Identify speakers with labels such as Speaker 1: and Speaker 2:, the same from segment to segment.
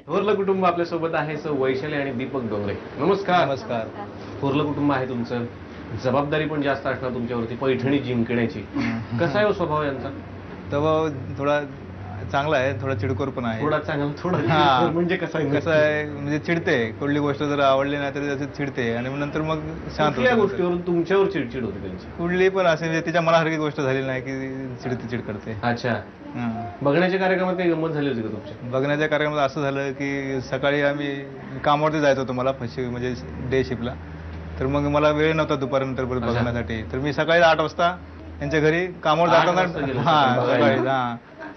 Speaker 1: थोरलं कुटुंब आपल्या सोबत आहे वैशाली आणि दीपक डोंगरे. नमस्कार.
Speaker 2: नमस्कार.
Speaker 1: थोरलं कुटुंब आहे तुमचं, जबाबदारी पण जास्त असणार तुमच्यावरती, पैठणी जिंकण्याची. कसा आहे हो स्वभाव यांचा?
Speaker 2: स्वभाव थोडा चांगला आहे, थोडा चिडखोर पण आहे.
Speaker 1: थोडा चांगला, थोडा
Speaker 2: हा.
Speaker 1: चिडखोर म्हणजे कसं आहे?
Speaker 2: म्हणजे चिडते, कुठली गोष्ट जर आवडली नाही तर चिडते आणि नंतर मग शांत
Speaker 1: कुठल्या
Speaker 2: होते.
Speaker 1: गोष्टीवरून तुमच्यावर चिडचिड होते त्यांची?
Speaker 2: कुठली पण असे म्हणजे तिच्या मनासारखी गोष्ट झाली नाही की चिड करते.
Speaker 1: अच्छा. बघण्याच्या कार्यक्रमात काही गंमत झाली होती का तुमच्या?
Speaker 2: बघण्याच्या कार्यक्रमात असं झालं की सकाळी आम्ही कामावरती जायचं होतो, मला म्हणजे डे शिफ्टला. तर मग मला वेळ नव्हता दुपारनंतर बघण्यासाठी. तर मी सकाळी 8 वाजता त्यांच्या घरी कामावर जाताना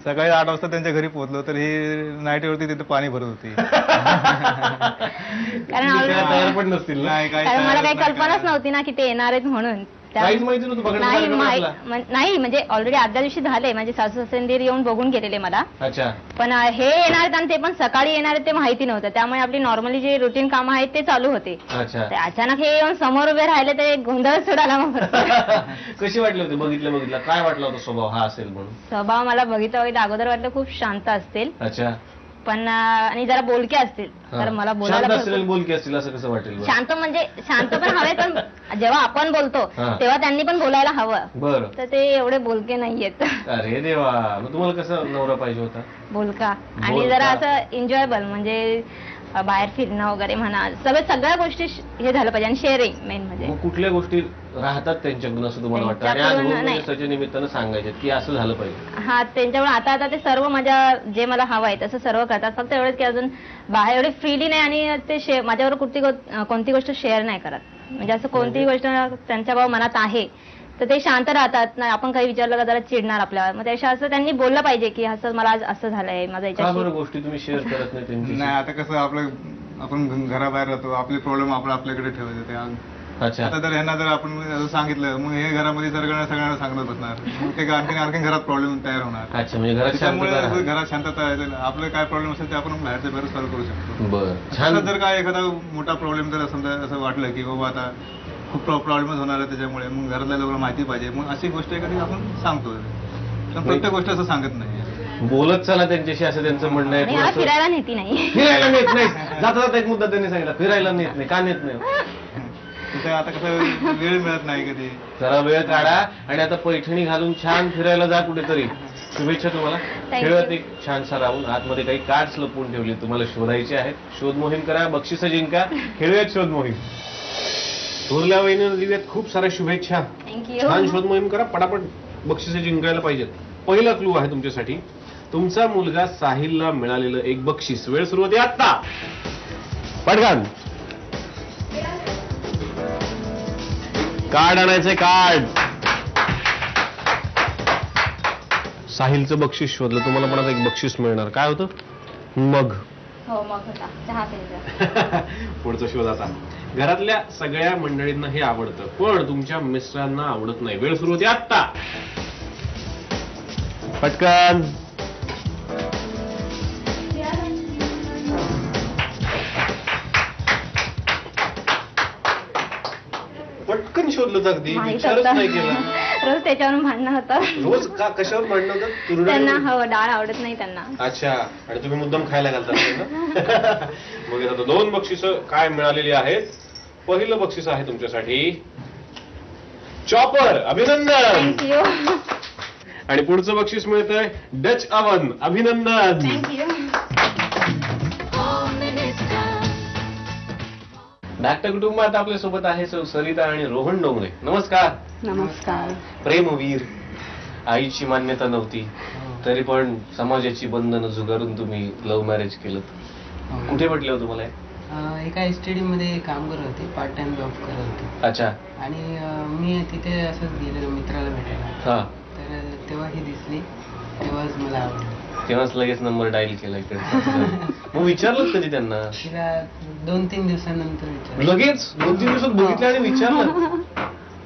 Speaker 2: सकाळी 8 वाजता त्यांच्या घरी पोहोचलो. तर ही नाईटीवरती तिथे पाणी भरत होती.
Speaker 1: तयार पण नसतील ना?
Speaker 3: कारण मला काही कल्पनाच नव्हती ना की ते येणार आहेत म्हणून.
Speaker 1: काहीच माहिती नव्हतं बघण्याच्या?
Speaker 3: नाही, म्हणजे ऑलरेडी आदल्या दिवशी झाले, म्हणजे सासू सासरे येऊन बघून गेलेले मला.
Speaker 1: अच्छा.
Speaker 3: पण हे येणार आहेत आणि ते पण सकाळी येणार आहेत ते माहिती नव्हतं. त्यामुळे आपली नॉर्मली जे रुटीन कामं आहेत ते चालू होते.
Speaker 1: अच्छा.
Speaker 3: अचानक हे येऊन समोर उभे राहिले तर एक गोंधळच उडाला मग.
Speaker 1: कशी वाटली होती बघितलं काय वाटलं होतं स्वभाव हा असेल म्हणून?
Speaker 3: स्वभाव मला बघितलं अगोदर वाटलं खूप शांत असतील.
Speaker 1: अच्छा.
Speaker 3: पण आणि जरा बोलके असतील. तर मला बोलायला
Speaker 1: बोलके असतील असं कसं वाटेल?
Speaker 3: शांत म्हणजे शांत पण हवे, पण जेव्हा आपण बोलतो तेव्हा त्यांनी पण बोलायला हवं.
Speaker 1: बरं.
Speaker 3: तर ते एवढे बोलके नाहीयेत.
Speaker 1: अरे देवा, मग तुम्हाला कसं नवरा पाहिजे होता?
Speaker 3: बोलका आणि जरा असं एन्जॉयबल, म्हणजे बाहेर फिरणं वगैरे म्हणा, सगळ्या गोष्टी हे झालं पाहिजे. आणि शेअरिंग मेन म्हणजे.
Speaker 1: कुठल्या गोष्टी राहतात त्यांच्याकडून असं तुम्हाला वाटतं? आणि आज त्याच्या निमित्तानं सांगायचे की असं झालं पाहिजे.
Speaker 3: हा, त्यांच्यावर आता ते सर्व माझ्या जे मला हवं आहे तसं सर्व करतात. फक्त एवढंच की अजून बाहेर एवढे फ्रीली नाही आणि ते माझ्यावर कोणती गोष्ट शेअर नाही करत. म्हणजे असं कोणतीही गोष्ट त्यांच्या भाव मनात आहे तर ते शांत राहतात. नाही आपण काही विचारलं का जरा चिडणार आपल्यावर. मग त्याच्या असं त्यांनी बोललं पाहिजे की असं मला आज असं झालंय माझा याच्याशी.
Speaker 1: गोष्टी तुम्ही शेअर करत नाही त्यांची?
Speaker 2: नाही, आता कसं आपण घराबाहेर राहतो, आपले प्रॉब्लेम आपल्याकडे ठेवायचे.
Speaker 1: अच्छा.
Speaker 2: आता जर ह्यांना जर आपण सांगितलं मग हे घरामध्ये सगळ्यांना सांगत बसणार, मग ते आणखी घरात प्रॉब्लेम तयार होणार.
Speaker 1: अच्छा, म्हणजे
Speaker 2: त्यामुळे घरात शांतता आहे. आपलं काय प्रॉब्लेम असेल ते आपण बाहेरच्या बाहेर सॉल्व्ह करू शकतो.
Speaker 1: बरं.
Speaker 2: जर काय एखादा मोठा प्रॉब्लेम जर समजा असं वाटलं की बाबा आता खूप प्रॉब्लेमच होणार आहे, त्याच्यामुळे मग घरातल्या लोकांना माहिती पाहिजे, मग अशी गोष्ट एखादी आपण सांगतो. पण प्रत्येक गोष्ट असं सांगत नाही,
Speaker 1: बोलत चला त्यांच्याशी असं त्यांचं म्हणणं आहे.
Speaker 3: फिरायला नेती नाही.
Speaker 1: फिरायला नेत नाही. जाता एक मुद्दा त्यांनी सांगितला, फिरायला नेत नाही. का नेत नाही?
Speaker 2: आता कसं वेळ मिळत नाही कधी.
Speaker 1: जरा वेळ काढा आणि आता पैठणी घालून छान फिरायला जा कुठेतरी. शुभेच्छा तुम्हाला. खेळत एक छानसा राहून आतमध्ये काही कार्ड्स लपवून ठेवले, तुम्हाला शोधायचे आहेत. शोध मोहीम करा, बक्षिसं जिंका. खेळूयात शोध मोहीम. थोरल्या वहिनीनं दिल्यात खूप साऱ्या शुभेच्छा. छान शोध मोहीम करा, पटापट बक्षिसं जिंकायला पाहिजेत. पहिला क्लू आहे तुमच्यासाठी, तुमचा मुलगा साहिलला मिळालेलं एक बक्षीस. वेळ सुरू होते आत्ता. पटकन कार्ड आणायचंय, कार्ड. साहिलचं बक्षीस शोधलं, तुम्हाला पण आता एक बक्षीस मिळणार. काय होतं? मग.
Speaker 3: हो, मग होता चहा प्यायचा.
Speaker 1: पुढचा शोध आता. घरातल्या सगळ्या मंडळींना हे आवडतं पण तुमच्या मिस्टरांना आवडत नाही. वेळ सुरू होते आत्ता. पटकन. पटकन शोधलं अगदी, विचारच नाही केला.
Speaker 3: रोज त्याच्यावरून भांडणं होतं.
Speaker 1: रोज का? कशावर भांडणं होतं?
Speaker 3: त्यांना हवं, डाळ आवडत नाही त्यांना.
Speaker 1: अच्छा. आणि तुम्ही मुद्दाम खायला घालता ना? मग आता 2 बक्षिस काय मिळालेली आहेत. पहिलं बक्षीस आहे तुमच्यासाठी चॉपर. अभिनंदन.
Speaker 3: थँक्यू.
Speaker 1: आणि पुढचं बक्षीस मिळतंय डच अवन. अभिनंदन.
Speaker 3: थँक्यू.
Speaker 1: धाकट्या कुटुंबात आपल्या सोबत आहे सरिता आणि रोहन डोंगरे. नमस्कार.
Speaker 3: नमस्कार.
Speaker 1: प्रेमवीर. आईची मान्यता नव्हती तरी पण समाजाची बंधनं झुगारून तुम्ही लव्ह मॅरेज केलं. कुठे म्हटलं तुम्हाला?
Speaker 4: एका एसटीडी मध्ये काम करत होते, पार्ट टाइम जॉब करत होते.
Speaker 1: अच्छा.
Speaker 4: आणि मी तिथे असंच गेलेलो मित्राला भेटायला. तर तेव्हा ही दिसली, तेव्हाच मला आवडलं.
Speaker 1: तेव्हाच लगेच नंबर डायल केला इकडे. मग विचारलं कधी त्यांना?
Speaker 4: तिला 2-3 दिवसानंतर विचारलं.
Speaker 1: लगेच 2-3 दिवसात बघितलं आणि विचारलं?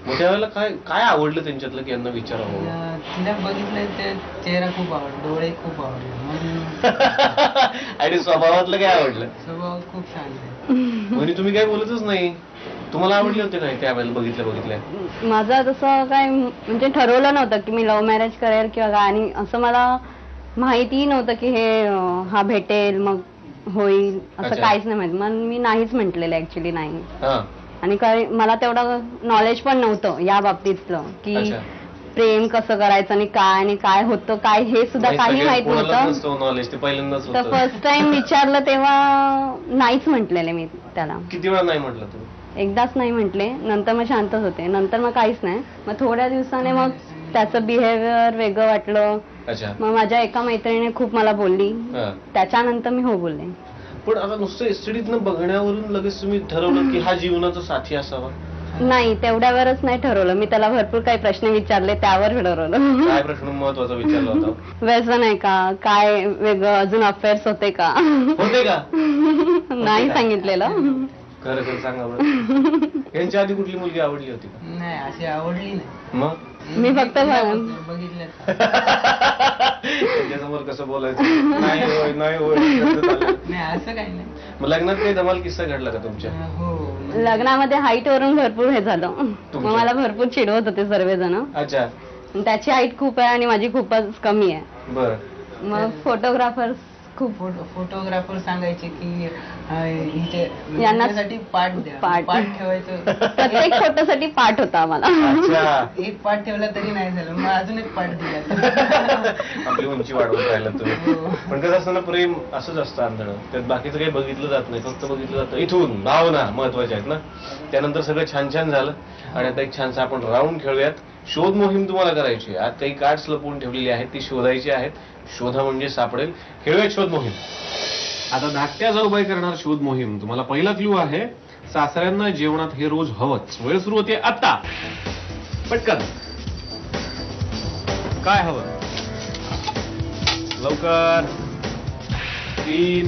Speaker 1: मग त्यावेळेला काय आवडलं त्यांच्यातलं की यांना विचारावं?
Speaker 4: तिला बघितलं तर चेहरा खूप आवडला, डोळे खूप आवडले.
Speaker 1: आणि स्वभावातलं काय आवडलं?
Speaker 4: स्वभाव खूप शांत आहे.
Speaker 1: म्हणजे तुम्ही काय बोलतच नाही. तुम्हाला आवडले होते काय त्यावेळेला बघितल्या?
Speaker 3: माझं तसं काय म्हणजे ठरवलं नव्हतं की मी लव्ह मॅरेज करेल किंवा काय, आणि असं मला माहितीही नव्हतं की हे हा भेटेल. मग होईल असं
Speaker 1: अच्छा.
Speaker 3: काहीच नाही माहित. मग मी नाहीच म्हटलेलं ऍक्च्युली नाही.
Speaker 1: हा
Speaker 3: आणि काय मला तेवढं नॉलेज पण नव्हतं या बाबतीतलं की
Speaker 1: अच्छा.
Speaker 3: प्रेम कसं करायचं आणि काय होतं काय हे सुद्धा काही माहित नव्हतं.
Speaker 1: नॉलेज ते पहिल्यांदाच
Speaker 3: तर
Speaker 1: होतं.
Speaker 3: फर्स्ट टाइम विचारलं तेव्हा नाहीच म्हटलेले मी त्याला.
Speaker 1: किती वेळा नाही म्हटलं तू?
Speaker 3: एकदाच नाही म्हटले, नंतर मग शांतच होते. नंतर मग काहीच नाही. मग थोड्या दिवसाने मग त्याचं बिहेवियर वेगळं वाटलं.
Speaker 1: अच्छा.
Speaker 3: मग माझ्या एका मैत्रिणीने खूप मला बोलली,
Speaker 1: हा.
Speaker 3: त्याच्यानंतर मी हो बोलले.
Speaker 1: पण आता नुसतं एसटीडीतनं बघण्यावरून लगेच तुम्ही ठरवलं की हा जीवनाचा साथी असावा?
Speaker 3: नाही, तेवढ्यावरच नाही ठरवलं मी. त्याला भरपूर काही प्रश्न विचारले, त्यावर ठरवलं.
Speaker 1: काय प्रश्न महत्वाचा विचारला होता?
Speaker 3: व्यसन आहे का, काय वेगळं अजून अफेअर्स होते का?
Speaker 1: होते का?
Speaker 3: नाही सांगितलेलं.
Speaker 1: खरं खरं सांगा बरं. यांच्या आधी कुठली मुलगी आवडली होती का?
Speaker 4: नाही, अशी आवडली नाही.
Speaker 1: मग
Speaker 3: मी फक्त
Speaker 4: बघितलं.
Speaker 1: त्यांच्यासमोर कसं बोलायचं? नाही होय नाही होय
Speaker 4: नाही, असं काही नाही.
Speaker 1: मग लग्नात काही धमाल किस्सा घडला का तुमच्या?
Speaker 4: हो.
Speaker 3: लग्नामध्ये हाईट वरून भरपूर हे झालं. मग मला भरपूर चिडवत होते सर्वजण.
Speaker 1: अच्छा.
Speaker 3: त्याची हाईट खूप आहे आणि माझी खूपच कमी आहे.
Speaker 1: बर.
Speaker 3: मग फोटोग्राफर्स खूप
Speaker 4: फोटोग्राफर सांगायचे की हिचे
Speaker 3: यांना
Speaker 4: साठी पाठ द्या,
Speaker 3: पाठ.
Speaker 4: पाठ ठेवायचं.
Speaker 3: प्रत्येक फोटोसाठी पाठ होता आम्हाला.
Speaker 1: अच्छा.
Speaker 4: एक पाठ ठेवला तरी नाही झालं, मग अजून एक पाठ दिला.
Speaker 1: आपली उंची वाढवून राहिलं तुम्ही. पण कसं असतं ना, प्रेम असंच असतं आंधळं. त्यात बाकीचं काही बघितलं जात नाही, फक्त बघितलं जातं इथून भावना महत्वाच्या आहेत ना. त्यानंतर सगळं छान छान झालं आणि आता एक छानसा आपण राऊंड खेळूयात. शोध मोहीम तुम्हाला करायची आहे. आज काही कार्ड्स लपवून ठेवलेली आहेत, ती शोधायची आहेत. शोधा म्हणजे सापडेल. खेळूयात शोध मोहीम. आता धाकट्या जाऊबाई करणार शोध मोहीम. तुम्हाला पहिला क्लू आहे, सासऱ्यांना जेवणात हे रोज हवंच. वेळ सुरू होते आता. पटकन. काय हवं? लवकर. 3,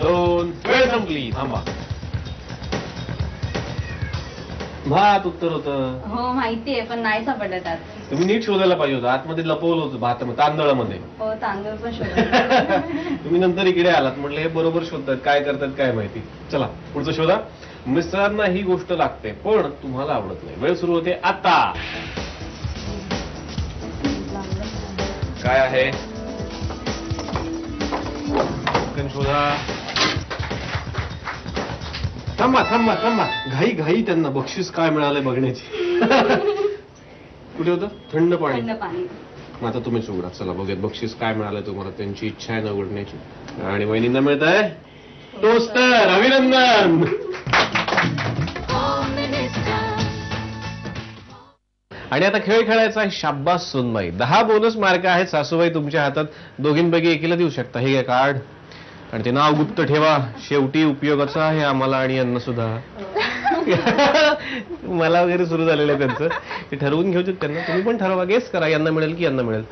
Speaker 1: 2, वेळ संपली. थांबा. भात उत्तर होतं.
Speaker 3: हो माहितीये, पण नाही सापडलं त्यात.
Speaker 1: तुम्ही नीट शोधायला पाहिजे होतं. आतमध्ये लपवलं होतं भात तांदळामध्ये.
Speaker 3: हो, तांदूळ पण शोधले.
Speaker 1: तुम्ही नंतर इकडे आलात, म्हटलं हे बरोबर शोधतात, काय करतात काय माहिती. चला पुढचं शोधा. मिस्टरांना ही गोष्ट लागते पण तुम्हाला आवडत नाही. वेळ सुरू होते आता. काय आहे? पटकन शोधा. थांबा थांबा थांबा. घाई घाई त्यांना बक्षीस काय मिळालंय बघण्याची. कुठे होतं? थंड पाणी.
Speaker 3: थंड पाणी.
Speaker 1: मग आता तुम्हीच उघडा. चला बघूयात बक्षीस काय मिळालंय तुम्हाला. त्यांची इच्छा आहे ना उघडण्याची. आणि वहिनींना मिळत आहे टोस्टर. अभिनंदन. आणि आता खेळ खेळायचा आहे शाब्बास सुनबाई. 10 बोनस मार्क आहेत सासूबाई तुमच्या हातात. दोघींपैकी एकीला देऊ शकता. हे घ्या कार्ड आणि ते नाव गुप्त ठेवा. शेवटी उपयोगाचं आहे आम्हाला आणि यांना सुद्धा. मला वगैरे सुरू झालेलं आहे त्यांचं. ते ठरवून घेऊ त्यांना. तुम्ही पण ठरवा. गेस करा यांना मिळेल की यांना मिळेल.